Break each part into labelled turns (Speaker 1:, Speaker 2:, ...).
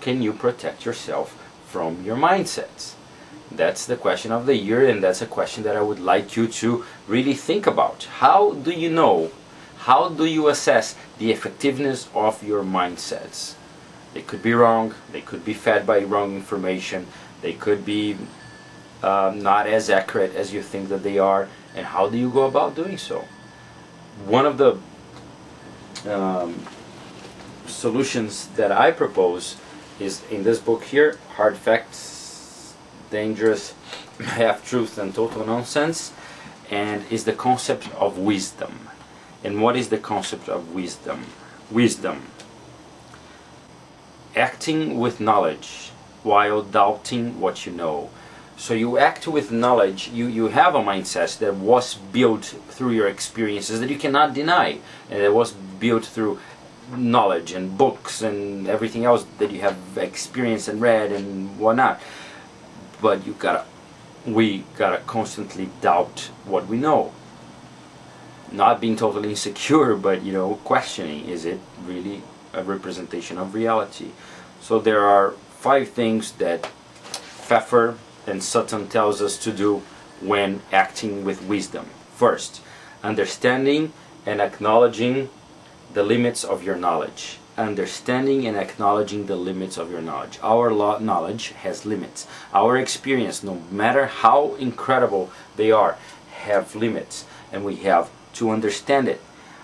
Speaker 1: can you protect yourself from your mindsets? That's the question of the year, and that's a question that I would like you to really think about. How do you know? How do you assess the effectiveness of your mindsets? They could be wrong, they could be fed by wrong information, they could be not as accurate as you think that they are, and how do you go about doing so? One of the solutions that I propose is in this book here, Hard Facts, Dangerous Half-Truths and Total Nonsense, and is the concept of wisdom. And what is the concept of wisdom? Wisdom. Acting with knowledge while doubting what you know. So you act with knowledge, you have a mindset that was built through your experiences that you cannot deny, and it was built through knowledge and books and everything else that you have experienced and read and whatnot. But we gotta constantly doubt what we know. Not being totally insecure, but questioning, is it really a representation of reality? So there are 5 things that Pfeffer and Sutton tells us to do when acting with wisdom. First, understanding and acknowledging the limits of your knowledge. Understanding and acknowledging the limits of your knowledge. Our knowledge has limits. Our experience, no matter how incredible they are, have limits, and we have to understand it.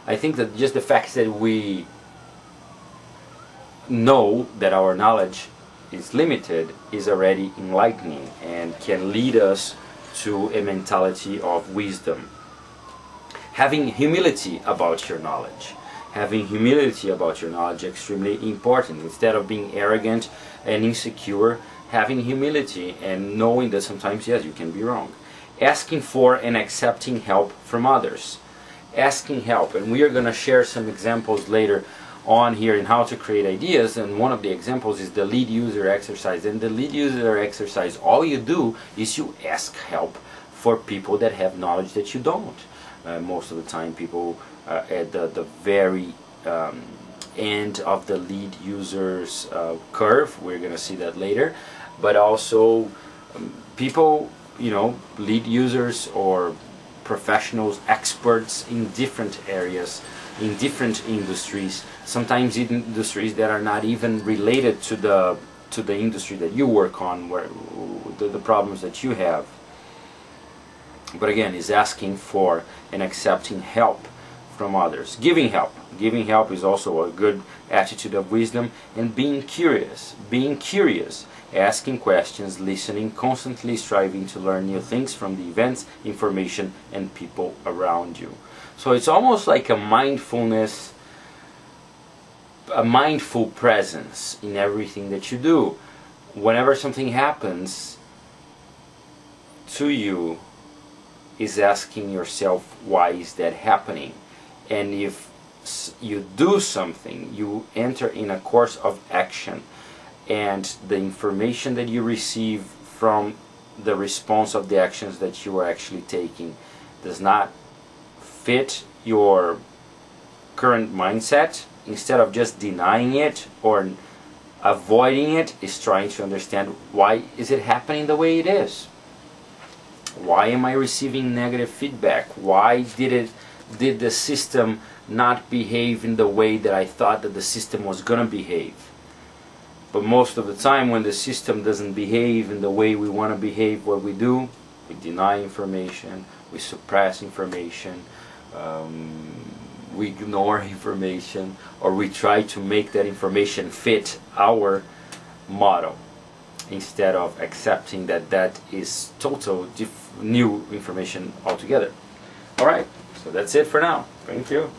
Speaker 1: I think that just the fact that we know that our knowledge is limited is already enlightening and can lead us to a mentality of wisdom. Having humility about your knowledge. Having humility about your knowledge is extremely important. Instead of being arrogant and insecure, having humility and knowing that sometimes, yes, you can be wrong. Asking for and accepting help from others. Asking help, and we are going to share some examples later on here in how to create ideas, and one of the examples is the lead user exercise. And the lead user exercise, all you do is you ask help for people that have knowledge that you don't. Most of the time people at the very end of the lead users curve, we're going to see that later, but also people, lead users or professionals, experts in different areas, in different industries, sometimes industries that are not even related to the industry that you work on, where the problems that you have. But again, is asking for and accepting help from others. Giving help. Giving help is also a good attitude of wisdom. And being curious. Being curious. Asking questions, listening, constantly striving to learn new things from the events, information, and people around you. So it's almost like a mindfulness, a mindful presence in everything that you do. Whenever something happens to you, is asking yourself, why is that happening? And if you do something, you enter in a course of action, and the information that you receive from the response of the actions that you are actually taking does not fit your current mindset, instead of just denying it or avoiding it, is trying to understand, why is it happening the way it is? Why am I receiving negative feedback? Why did the system not behave in the way that I thought that the system was going to behave? But most of the time, when the system doesn't behave in the way we want to behave, what we do, we deny information, we suppress information, we ignore information, or we try to make that information fit our model, instead of accepting that that is total new information altogether. Alright, so that's it for now. Thank you.